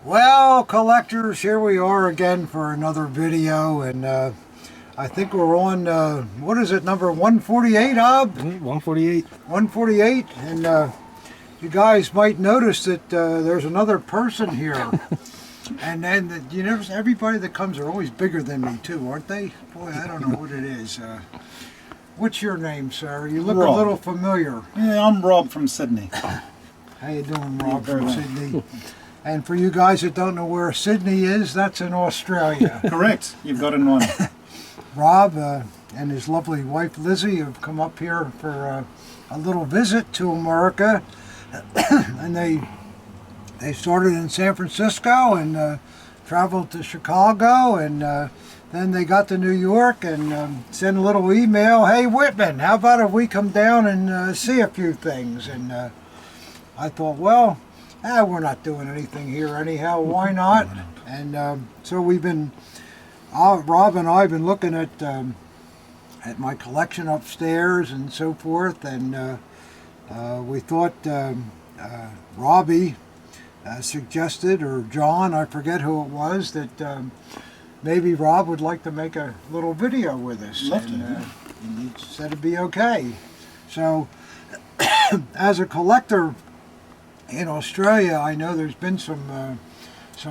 Well, collectors, here we are again for another video, and I think we're on, what is it, number 148, Ob? 148. 148, and you guys might notice that there's another person here. And then, you know, everybody that comes are always bigger than me, too, aren't they? Boy, I don't know what it is. What's your name, sir? You look Rob. a little familiar. Yeah, I'm Rob from Sydney. How you doing, Rob, very from well. Sydney? And for you guys that don't know where Sydney is, that's in Australia. Correct, you've got it in one. Rob and his lovely wife Lizzie have come up here for a little visit to America, and they started in San Francisco and traveled to Chicago, and then they got to New York and sent a little email, "Hey Whitman, how about if we come down and see a few things?" And I thought, well, we're not doing anything here anyhow, why not? And so we've been, Rob and I have been looking at my collection upstairs and so forth, and we thought Robbie suggested, or John, I forget who it was, that maybe Rob would like to make a little video with us. Love to, and he said it'd be okay. So as a collector in Australia, I know there's been some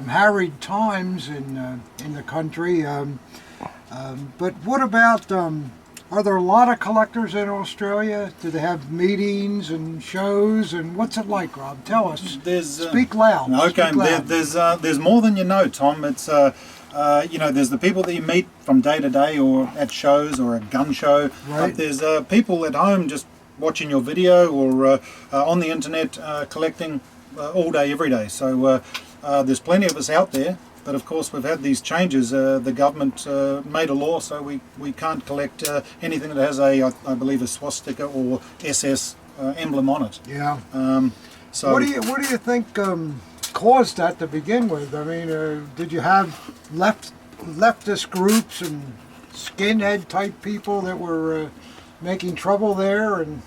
harried times in the country. But what about? Are there a lot of collectors in Australia? Do they have meetings and shows? And what's it like, Rob? Tell us. Speak loud. Okay, Speak loud. there's more than you know, Tom. It's you know, there's the people that you meet from day to day, or at shows, or a gun show. Right. But there's people at home just watching your video, or on the internet collecting all day, every day. So there's plenty of us out there. But of course, we've had these changes. The government made a law, so we can't collect anything that has I believe, a swastika or SS emblem on it. Yeah. So What do you think caused that to begin with? I mean, did you have leftist groups and skinhead type people that were making trouble there? And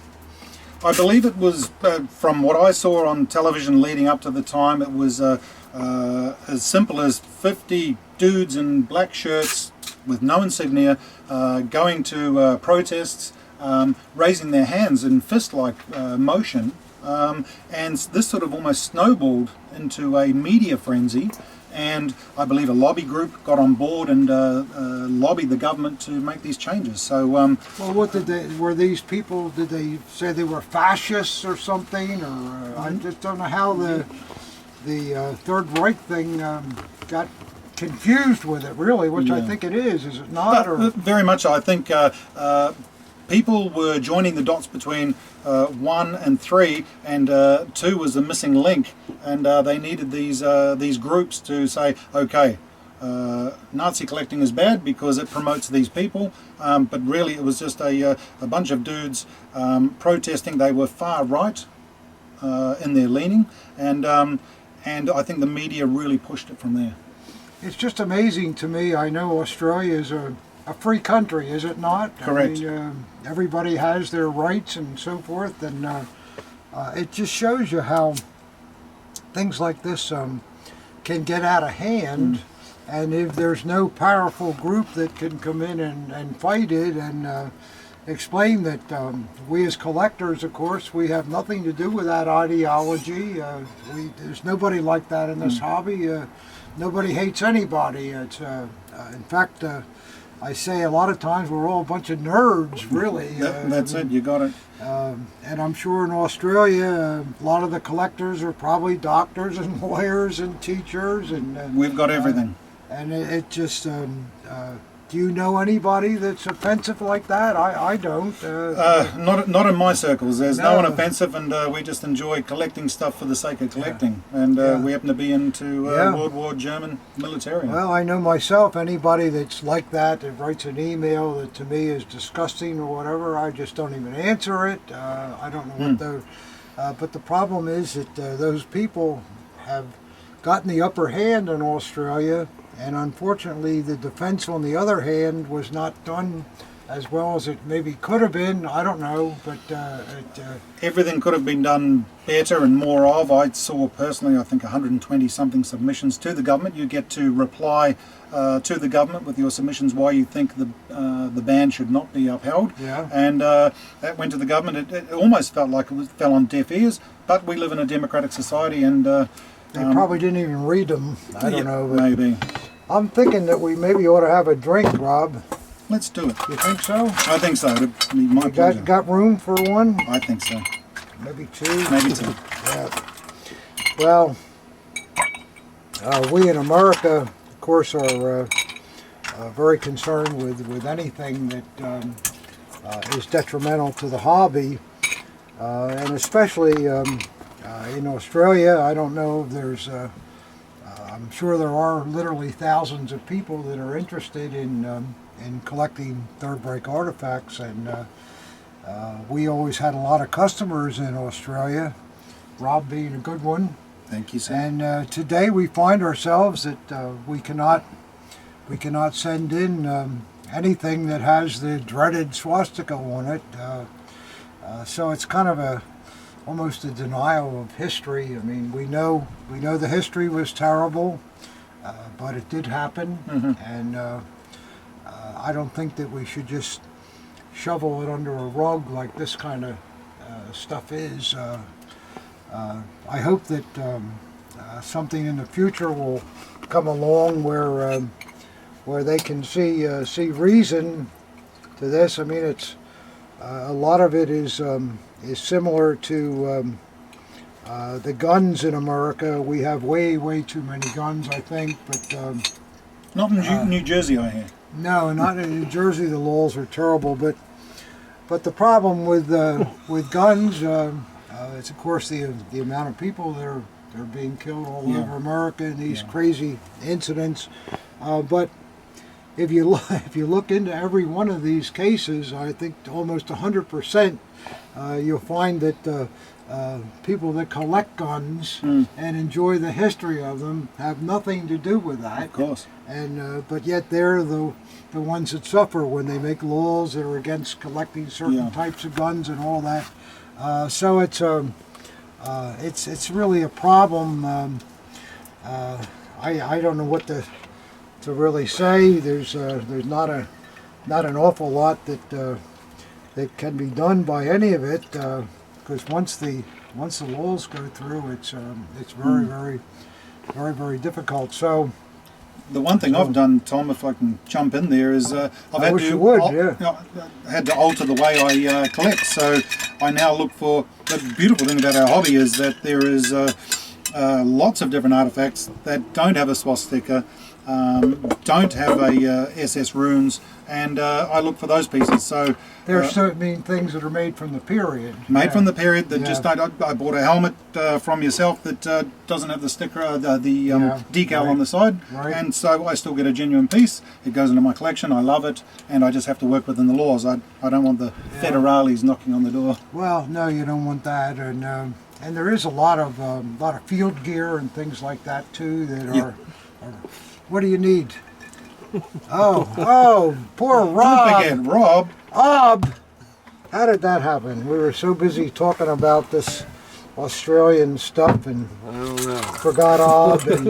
I believe it was, from what I saw on television leading up to the time, it was as simple as 50 dudes in black shirts with no insignia going to protests, raising their hands in fist-like motion, and this sort of almost snowballed into a media frenzy. And I believe a lobby group got on board and lobbied the government to make these changes. So, well, what did they? Were these people? Did they say they were fascists or something? Or I just don't know how the Third Reich thing got confused with it. Really, which I think it is it not? Or very much. I think people were joining the dots between 1 and 3, and 2 was the missing link, and they needed these groups to say, okay, Nazi collecting is bad because it promotes these people, but really it was just a bunch of dudes protesting. They were far right in their leaning, and I think the media really pushed it from there. it's just amazing to me. I know Australia is a free country, is it not? Correct. I mean, everybody has their rights and so forth, and it just shows you how things like this can get out of hand, and if there's no powerful group that can come in and fight it and explain that we as collectors, of course, we have nothing to do with that ideology. There's nobody like that in this hobby. Nobody hates anybody. It's in fact, I say a lot of times we're all a bunch of nerds, really. That's it, you got it. And I'm sure in Australia, a lot of the collectors are probably doctors and lawyers and teachers. And We've got everything. And it just, do you know anybody that's offensive like that? I don't. Not in my circles. There's no one No. offensive, and we just enjoy collecting stuff for the sake of collecting. And Yeah. we happen to be into Yeah. World War German military. Well, I know myself, anybody that's like that writes an email that to me is disgusting or whatever, I just don't even answer it. I don't know what the... but the problem is that those people have gotten the upper hand in Australia, and unfortunately the defense on the other hand was not done as well as it maybe could have been. I don't know, but Everything could have been done better and more of. I saw personally, I think 120 something submissions to the government. You get to reply to the government with your submissions why you think the ban should not be upheld. Yeah. And that went to the government. It almost felt like fell on deaf ears. But we live in a democratic society, and they probably didn't even read them. I don't know. But maybe. I'm thinking that we maybe ought to have a drink, Rob. Let's do it. You think so? I think so. It'd be my pleasure. Got room for one? I think so. Maybe two? Maybe two. Yeah. Well, we in America, of course, are very concerned with anything that is detrimental to the hobby, and especially in Australia. I don't know if there's, I'm sure there are literally thousands of people that are interested in collecting third-break artifacts, and we always had a lot of customers in Australia, Rob being a good one. Thank you, sir. And today we find ourselves that we cannot send in anything that has the dreaded swastika on it. So it's kind of almost a denial of history. I mean, we know the history was terrible, but it did happen, and I don't think that we should just shovel it under a rug like this kind of stuff is. I hope that something in the future will come along where they can see reason to this. I mean, it's a lot of it is similar to the guns in America. We have way too many guns, I think, but not in New Jersey, I hear. no, not in New Jersey. The laws are terrible, but the problem with guns is, of course, the amount of people that are being killed all over America in these crazy incidents. But if you look into every one of these cases, I think almost 100%, you'll find that people that collect guns and enjoy the history of them have nothing to do with that. Of course. And but yet they're the ones that suffer when they make laws that are against collecting certain types of guns and all that. So it's really a problem. I don't know what to really say. There's not an awful lot that can be done by any of it, because once the laws go through, it's very difficult. So the one thing I've done, Tom, if I can jump in there, is I've had had to alter the way I collect. So I now look for, the beautiful thing about our hobby is that there is lots of different artifacts that don't have a swastika, don't have a SS runes, and I look for those pieces. So there's certain things that are made from the period. Made from the period that just don't. I bought a helmet from yourself that doesn't have the sticker, the decal on the side, and so I still get a genuine piece. It goes into my collection. I love it, and I just have to work within the laws. I don't want the federales knocking on the door. Well, no, you don't want that, and there is a lot of field gear and things like that too that are. What do you need? Oh, poor Rob. Don't forget Rob. Rob, how did that happen? We were so busy talking about this Australian stuff, and I don't know. Forgot Rob. And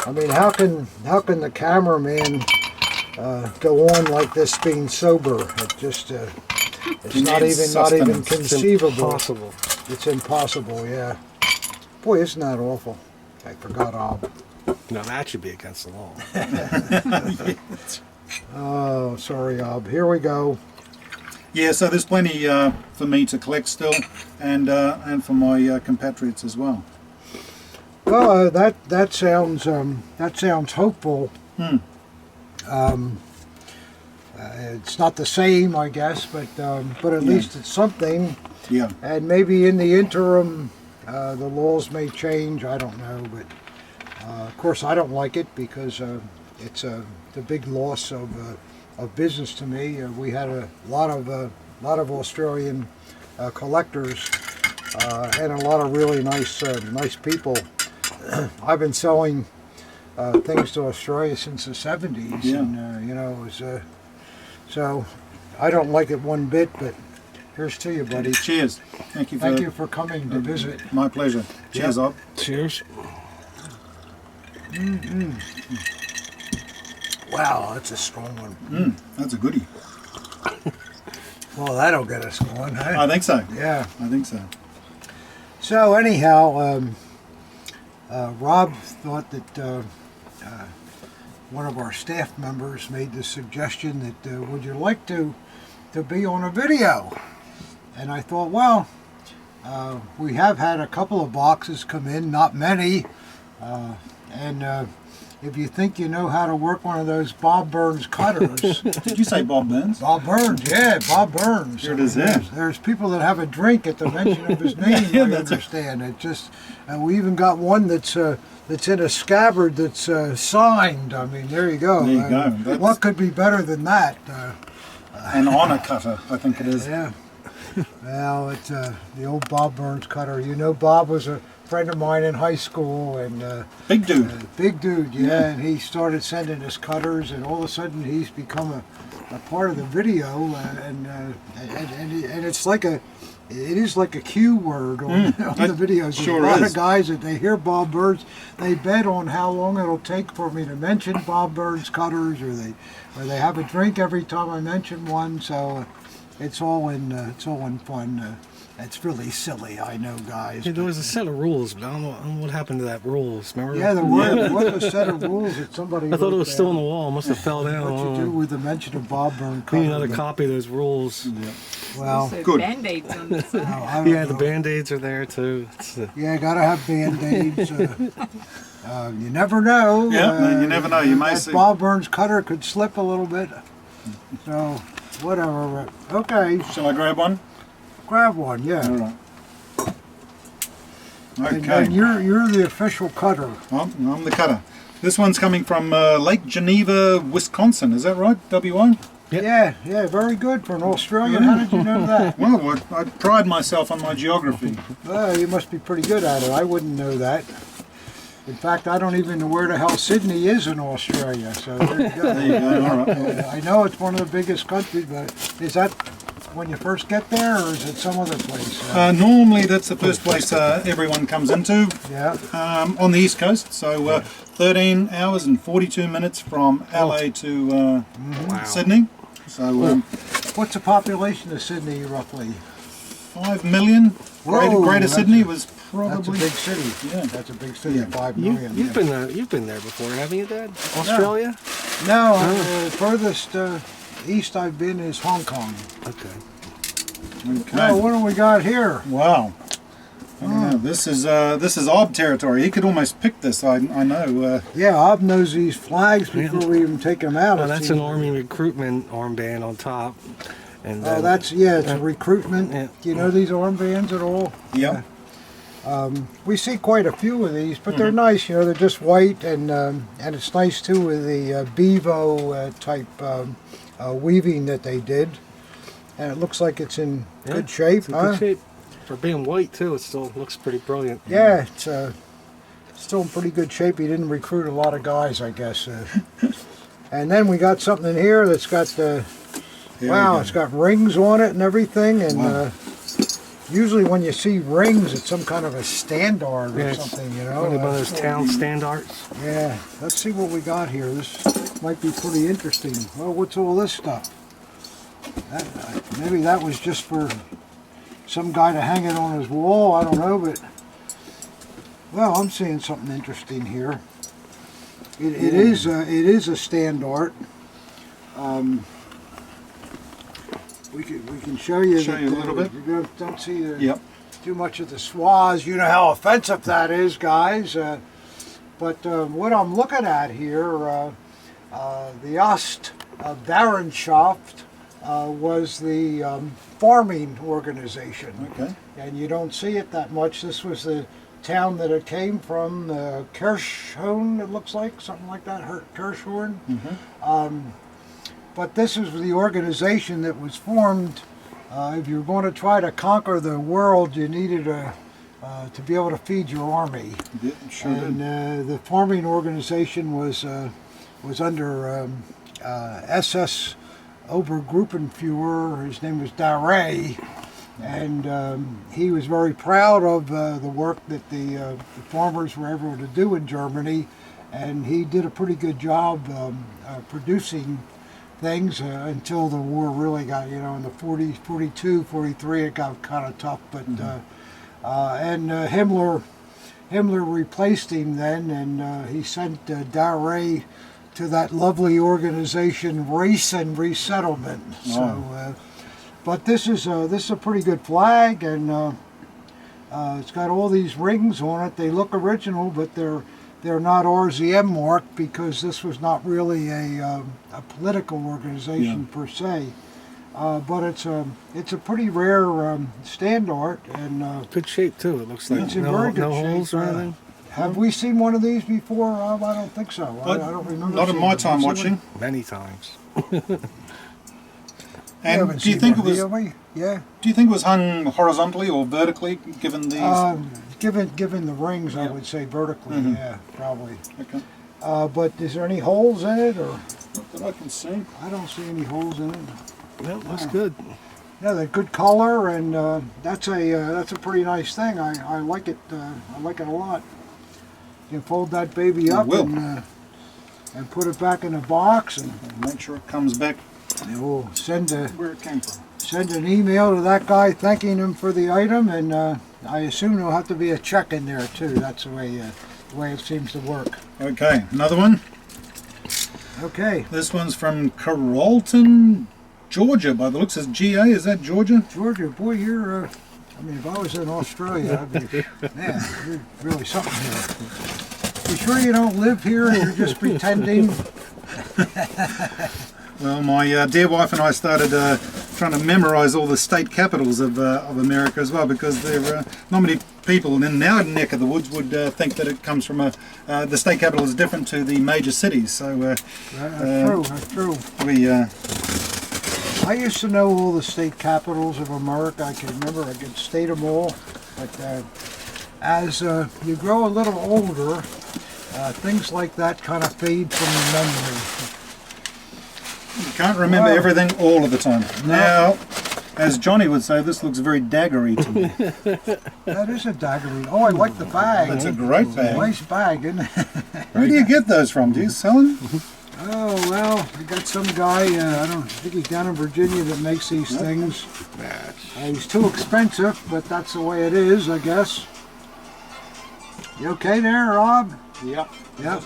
I mean, how can the cameraman go on like this being sober? It just it's not even conceivable. It's impossible. It's impossible. Yeah. Boy, isn't that awful? I forgot Rob. No, that should be against the law. Oh, sorry, Ob. Here we go. Yeah, so there's plenty for me to collect still, and for my compatriots as well. Well, that sounds hopeful. It's not the same, I guess, but at least it's something. Yeah. And maybe in the interim, the laws may change. I don't know, but of course I don't like it because it's the big loss of business to me. We had a lot of Australian collectors and a lot of really nice people. I've been selling things to Australia since the 70s, and it was so I don't like it one bit, but here's to you, buddy. Cheers. Thank you For coming to visit. My pleasure. Cheers, Ob. Cheers. Wow, that's a strong one. That's a goodie. Well, that'll get us going, huh? I think so. Yeah. I think so. So anyhow, Rob thought that one of our staff members made the suggestion that would you like to be on a video? And I thought, well, we have had a couple of boxes come in, not many, and if you think you know how to work one of those Bob Burns cutters. Did you say Bob Burns? Bob Burns, yeah, Bob Burns. Here it is there. There's people that have a drink at the mention of his name, Yeah, I that's understand. It just, and we even got one that's in a scabbard that's signed. I mean, there you go. There you go. That's- What could be better than that? An honor cutter, I think it is. Yeah. Well, it's the old Bob Burns cutter. You know, Bob was a friend of mine in high school, and Big dude. big dude, yeah. Yeah. And he started sending us cutters, and all of a sudden he's become a part of the video, and it's like it is like a cue word on the videos. sure There's a lot is. of guys that they hear Bob Burns, they bet on how long it'll take for me to mention Bob Burns cutters, or they have a drink every time I mention one. So it's all in fun. It's really silly, I know, guys. Yeah, there was a set of rules, but I don't know what happened to that rules. Remember? Yeah, there was a set of rules that somebody. I thought it was wrote still on down. the wall. Must have fell down. What you do with the mention of Bob Burns? We need another copy of those rules. Well, So Good. Band-Aids on the side. I don't Yeah, the know. Band-Aids are there too. Yeah, gotta have Band-Aids. You never know. Yeah, you never know. You may that see. Bob Burns cutter could slip a little bit. So, whatever. Okay, Shall I grab one? grab one. Yeah. All right. And Okay. you're the official cutter. I'm the cutter. This one's coming from Lake Geneva, Wisconsin. Is that right? WA? Yep. Yeah, very good for an Australian. How did you know that? Well, I pride myself on my geography. Well, you must be pretty good at it. I wouldn't know that. In fact, I don't even know where the hell Sydney is in Australia. So there you go. There you go. All right. I know it's one of the biggest countries, but is that when you first get there, or is it some other place? Normally, that's the first place everyone comes into Yeah. on the East Coast. So 13 hours and 42 minutes from LA to Wow. Sydney. So What's the population of Sydney roughly? 5 million. Whoa, Greater that's Sydney a- was That's a probably. big city. Yeah. That's a big city. Yeah. 5 million. You've been there. You've been there before, haven't you, Dad? Australia. No, furthest east I've been is Hong Kong. Okay. Okay. Oh, what do we got here? Wow. I don't know. This is Ob territory. He could almost pick this. I know. Yeah, Ob knows these flags before we even take them out. Oh, it that's seems. an Army recruitment armband on top. And Oh, it's a recruitment. Yeah. Do you know these armbands at all? Yep. We see quite a few of these, but they're nice. You know, they're just white, and it's nice too with the bevo type weaving that they did, and it looks like it's in good shape, It's in huh? good shape. For being white too, it still looks pretty brilliant. Yeah, it's still in pretty good shape. He didn't recruit a lot of guys, I guess. And then we got something in here that's got Here we wow, go. it's got rings on it and everything, and Wow. usually when you see rings, it's some kind of a standard or Yeah, it's something, you know. One of those town standards. Yeah, let's see what we got here. This might be pretty interesting. Well, what's all this stuff? Maybe that was just for some guy to hang it on his wall. I don't know, but well, I'm seeing something interesting here. It is a standard. We can show you. Show you a little bit. You don't see Yep. too much of the swaz. You know how offensive that is, guys. But what I'm looking at here, the Ost Baronschaft was the farming organization. Okay. And you don't see it that much. This was the town that it came from, Kirschhorn, it looks like, something like that, Kirschhorn. But this is the organization that was formed. If you were going to try to conquer the world, you needed to be able to feed your army. Yeah, sure And did. the farming organization was under SS Obergruppenführer. His name was Dagger, and he was very proud of the work that the farmers were able to do in Germany, and he did a pretty good job producing things until the war really got, in the 42, 43, it got kind of tough, but and Himmler replaced him then, and he sent Dagger to that lovely organization, Race and Resettlement. So, but this is a pretty good flag, and it's got all these rings on it. They look original, but they're not RZM marked because this was not really a political organization per se. But it's a pretty rare standard, and Good shape too. It looks like it's in very good no shape. holes or anything. Have we seen one of these before? I don't think so. I don't remember. Not in seeing my one. time Have you seen watching. Many times. And do you think it was? Yeah. Do you think it was hung horizontally or vertically, given these? Given the rings, I would say vertically. Yeah, probably. Okay. But is there any holes in it, or? Not that I can see. I don't see any holes in it. Well, that's good. Yeah, they're good color, and that's a pretty nice thing. I like it. I like it a lot. You can fold that baby up and put it back in a box, and Make sure it comes back we'll send where it came from. an email to that guy thanking him for the item, and I assume there'll have to be a check in there too. That's the way it seems to work. Okay, another one. Okay, This one's from Carrollton, Georgia, by the looks. Is GA? Is that Georgia? Georgia, boy, you're. I mean, if I was in Australia, I'd be, man, you're really something here. You sure you don't live here and you're just pretending? Well, my dear wife and I started trying to memorize all the state capitals of America as well, because there are not many people in our neck of the woods would think that it comes from the state capital is different to the major cities. So That's true. we I used to know all the state capitals of America. I can remember, I could state them all. But as you grow a little older, things like that kind of fade from your memory. can't remember everything all of the time. Now, as Johnny would say, this looks very daggery to me. That is a daggery. Oh, I like the bag. That's a great bag. Nice bag, isn't it? Where do you get those from? Do you sell them? Oh, well, I got some guy, I don't think he's down in Virginia, that makes these things. He's too expensive, but that's the way it is, I guess. You okay there, Rob? Yep. Yep.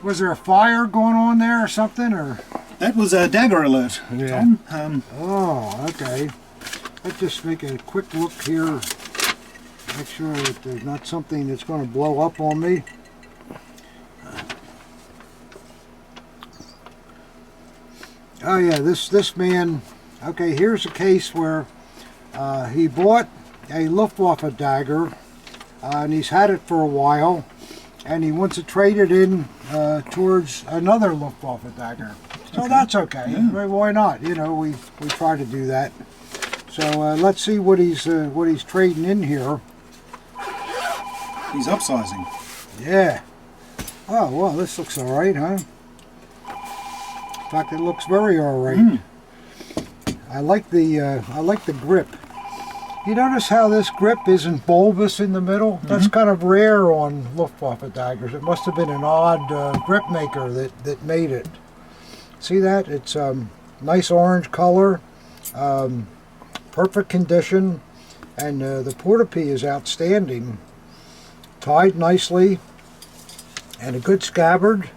Was there a fire going on there or something, or? That was a dagger alert, Yeah. Tom. Oh, okay. Let's just make a quick look here. Make sure that there's not something that's going to blow up on me. Oh yeah, this man. Okay, here's a case where he bought a Luftwaffe dagger, and he's had it for a while, and he wants to trade it in towards another Luftwaffe dagger. So that's okay. Yeah. Why not? You know, we try to do that. So let's see what he's trading in here. He's upsizing. Yeah. Oh well, this looks all right, huh? In fact, it looks very all right. I like the grip. You notice how this grip isn't bulbous in the middle? That's kind of rare on Luftwaffe daggers. It must have been an odd grip maker that made it. See that? It's nice orange color, perfect condition, and the Porterie is outstanding. Tied nicely, and a good scabbard.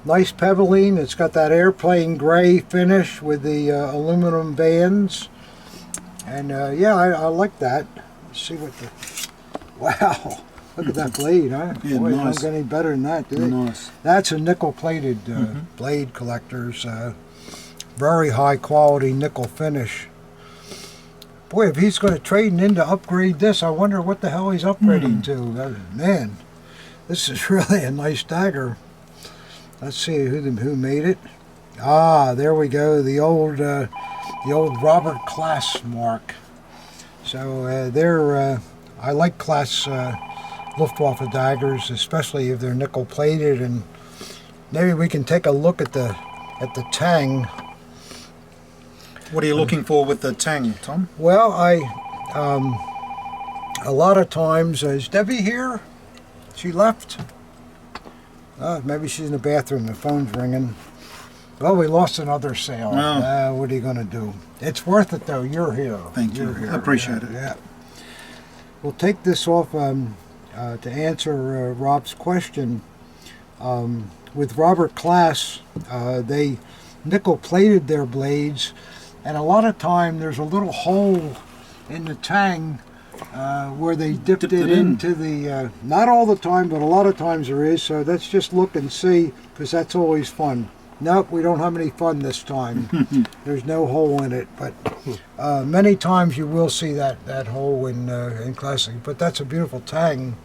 Nice pebbling. It's got that airplane gray finish with the aluminum bands. And yeah, I like that. Let's see what the... Wow! Look at that blade, huh? Yeah, Boy, nice. don't get any better than that, do they? Nice. That's a nickel-plated blade collector's. Very high quality nickel finish. Boy, if he's going to trade in to upgrade this, I wonder what the hell he's upgrading to. Man, this is really a nice dagger. Let's see who made it. Ah, there we go. The old Robert Klass mark. So I like Klass Luftwaffe daggers, especially if they're nickel plated. And maybe we can take a look at the at the tang. What are you looking for with the tang, Tom? Well, a lot of times, is Debbie here? She left? Maybe she's in the bathroom, the phone's ringing. Well, we lost another sale. Oh. What are you going to do? It's worth it, though. You're here. Thank you. You're here. I appreciate it. Yeah. We'll take this off to answer Rob's question. With Robert Class, they nickel-plated their blades, and a lot of time there's a little hole in the tang where they dipped it into the, not all the time, but a lot of times there is, so let's just look and see, because that's always fun. Nope, we don't have any fun this time. There's no hole in it, but many times you will see that hole in Classic. But that's a beautiful tang.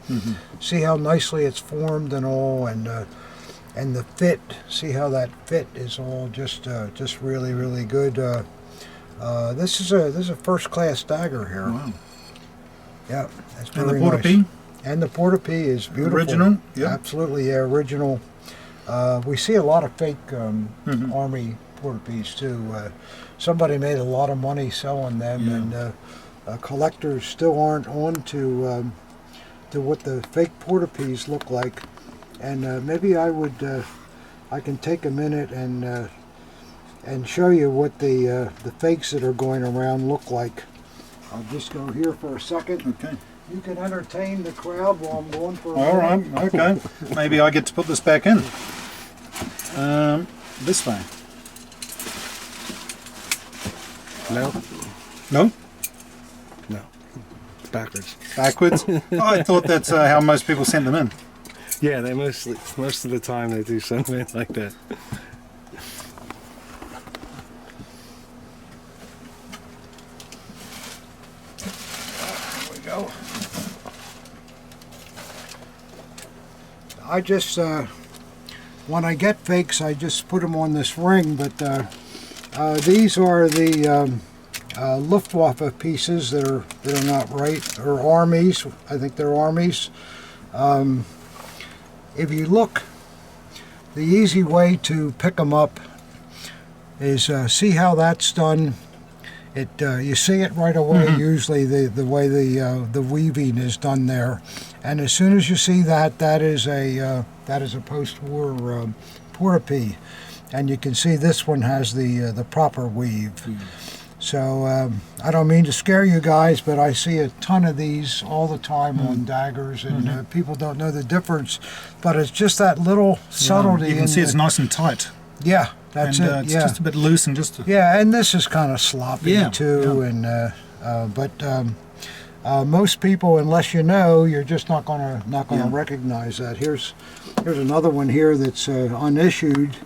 See how nicely it's formed and all, and the fit. See how that fit is all just really, really good. This is a first-class dagger here. Wow. Yeah, that's And very the Porterie? nice. And the Porterie is beautiful. Original? Yeah. Absolutely, yeah, original. We see a lot of fake Army Porteries too. Somebody made a lot of money selling them, and collectors still aren't on to what the fake Porteries look like. And maybe I can take a minute and show you what the fakes that are going around look like. I'll just go here for a second. Okay. You can entertain the crowd while I'm going for a All minute. right. Okay. Maybe I get to put this back in. This way. No, No? no, backwards. Backwards? I thought that's how most people send them in. Yeah, they most of the time they do something like that. There we go. I just, when I get fakes, I just put them on this ring, but these are the Luftwaffe pieces that are not right, or armies. I think they're armies. If you look, the easy way to pick them up is see how that's done. You see it right away. Usually the way the weaving is done there, and as soon as you see that, that is a post-war Porterie, and you can see this one has the proper weave. So I don't mean to scare you guys, but I see a ton of these all the time on daggers, and people don't know the difference. But it's just that little subtlety. You can see it's nice and tight. Yeah, that's and, it. it's yeah. just a bit loose and just... Yeah, and this is kind of sloppy too, and most people, unless you know, you're just not gonna recognize that. Here's another one here that's unissued.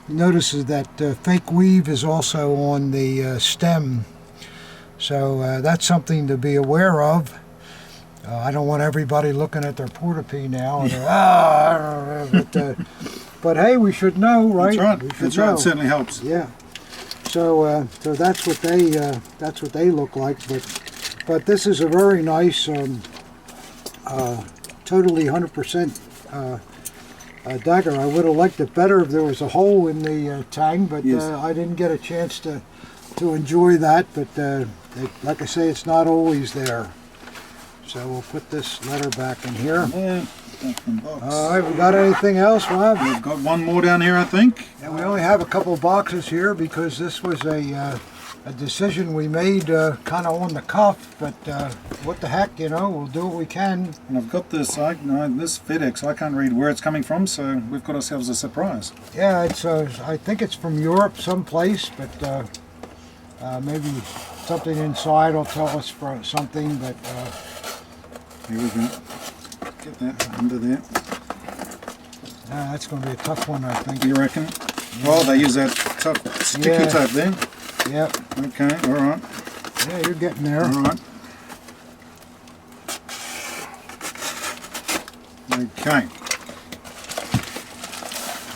Notices that fake weave is also on the stem, so that's something to be aware of. I don't want everybody looking at their Porterie now. And but hey, we should know, right? That's right. We should That's right. know. It certainly helps. Yeah. So that's what they look like. But this is a very nice, totally 100% dagger. I would have liked it better if there was a hole in the tang, but I didn't get a chance to enjoy that. But like I say, it's not always there. So we'll put this letter back in here. Yeah, back in the box. All right, we got anything else, Rob? We've got one more down here, I think. And we only have a couple boxes here because this was a decision we made kind of on the cuff, but what the heck, we'll do what we can. And I've got this, this FedEx, I can't read where it's coming from, so we've got ourselves a surprise. Yeah, it's I think it's from Europe someplace, but maybe something inside will tell us for something, but... Here we go. Get that under there. that's going to be a tough one, I think. You reckon? Oh, they use that tough sticky tape there. Yep. Okay, alright. Yeah, you're getting there. Alright. Okay.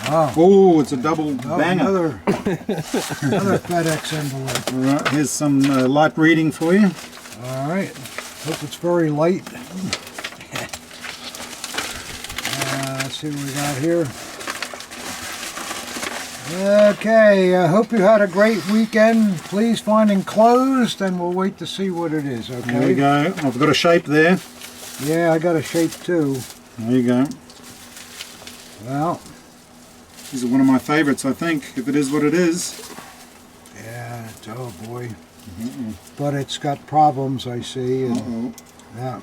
Oh, it's a double banger. Another FedEx envelope. Alright, here's some light reading for you. All right. Hope it's very light. Let's see what we got here. Okay, I hope you had a great weekend. Please find enclosed, and we'll wait to see what it is, okay? There we go. I've got a shape there. Yeah, I got a shape too. There you go. Well, This is one of my favourites, I think, if it is what it is. yeah, oh boy. But it's got problems, I see. And, Uh-oh. yeah.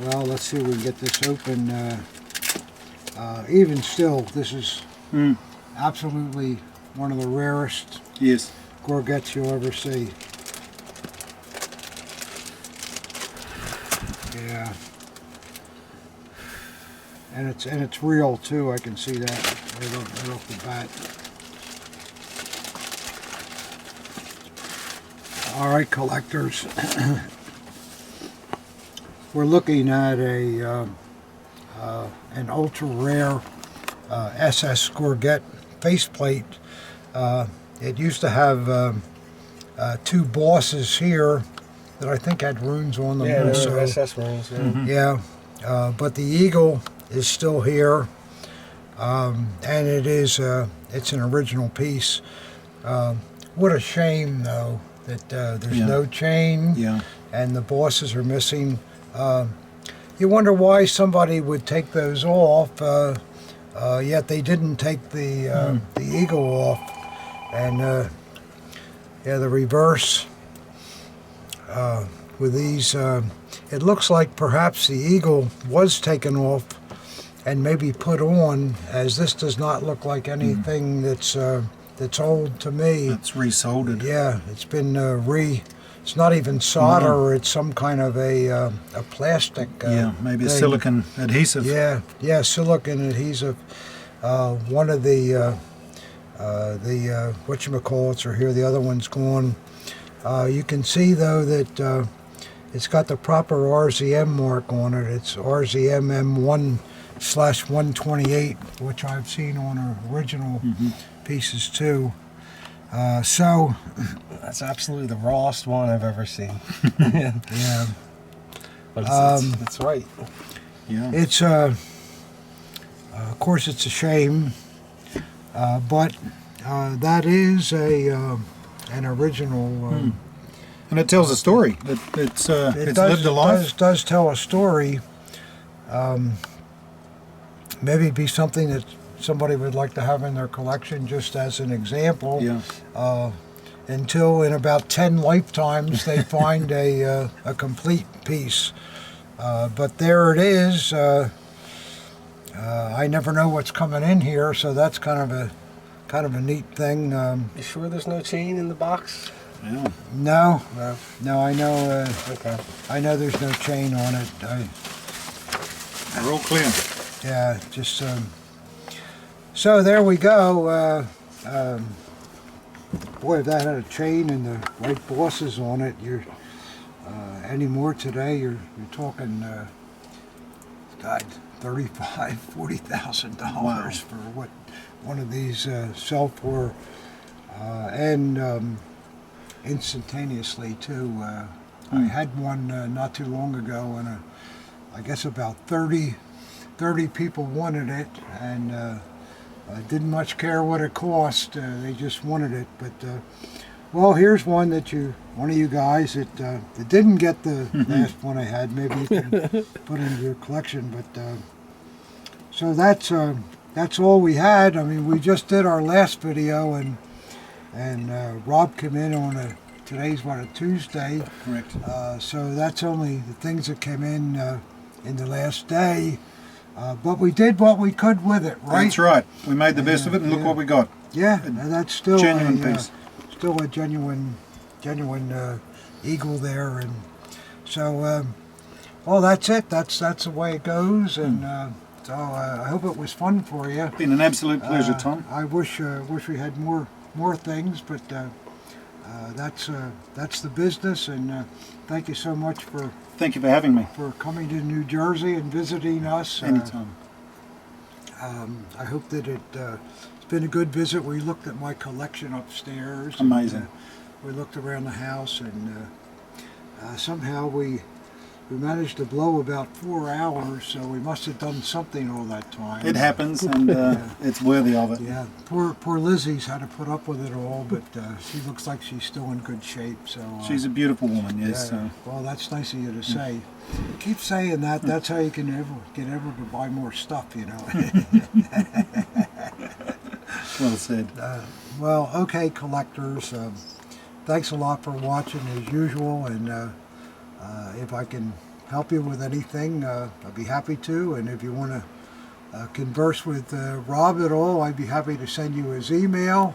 Well, let's see if we can get this open. Even still, this is absolutely one of the rarest Yes. gorgets you'll ever see. Yeah. And it's real too, I can see that right off the bat. Alright, collectors. We're looking at an ultra rare SS Gorget faceplate. It used to have two bosses here that I think had runes on them. Yeah, there also. were SS runes. Yeah. Yeah, but the eagle is still here, and it's an original piece. What a shame, though, that there's no chain, Yeah. and the bosses are missing. You wonder why somebody would take those off, yet they didn't take the eagle off. And yeah, the reverse with these, it looks like perhaps the eagle was taken off and maybe put on, as this does not look like anything that's old to me. It's resoldered. Yeah, it's been it's not even solder, it's some kind of a plastic Yeah, maybe a thing. silicon adhesive. Yeah, silicon adhesive. One of the whatchamacallits are here, the other one's gone. You can see though that it's got the proper RZM mark on it. It's RZM M1/128, which I've seen on original pieces too. So That's absolutely the rawest one I've ever seen. yeah, But it's right. Yeah. it's of course it's a shame, but that is an original. And it tells a story. It's lived a life. Does tell a story. Maybe be something that somebody would like to have in their collection, just as an example. Yeah. Until in about 10 lifetimes they find a complete piece. But there it is. I never know what's coming in here, so that's kind of a neat thing. You sure there's no chain in the box? Yeah. No, No. I know. Okay. I know there's no chain on it. They're all clear. Yeah, just so there we go. Boy, if that had a chain and the right bosses on it, you're any more today, you're talking God, $35,000-$40,000 Wow. for what one of these sell for, and instantaneously too. I had one not too long ago, and I guess about 30 people wanted it, and I didn't much care what it cost. They just wanted it. But well, here's one that one of you guys that didn't get the last one I had. Maybe you can put into your collection. But so that's all we had. I mean, we just did our last video, and Rob came in on today's a Tuesday. Correct. So that's only the things that came in the last day. But we did what we could with it, right? That's right. We made the best of it, and look what we got. Yeah, and that's still Genuine piece. Still a genuine eagle there, and so well, that's it. That's the way it goes, and so I hope it was fun for you. Been an absolute pleasure, Tom. I wish we had more things, but that's the business, and thank you so much for Thank you for having me. coming to New Jersey and visiting us. Anytime. I hope that it's been a good visit. We looked at my collection upstairs. Amazing. And, we looked around the house, and somehow we we managed to blow about 4 hours, so we must have done something all that time. It happens, and it's worthy of it. Yeah, poor Lizzie's had to put up with it all, but she looks like she's still in good shape. So She's a beautiful woman, yes. yeah, well, that's nice of you to say. Keep saying that. That's how you can get ever to buy more stuff, you know. Well said. Well, okay, collectors. Thanks a lot for watching as usual, and if I can help you with anything, I'd be happy to. And if you want to converse with Rob at all, I'd be happy to send you his email,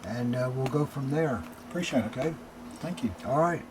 and we'll go from there. Appreciate it. Okay? Thank you. All right.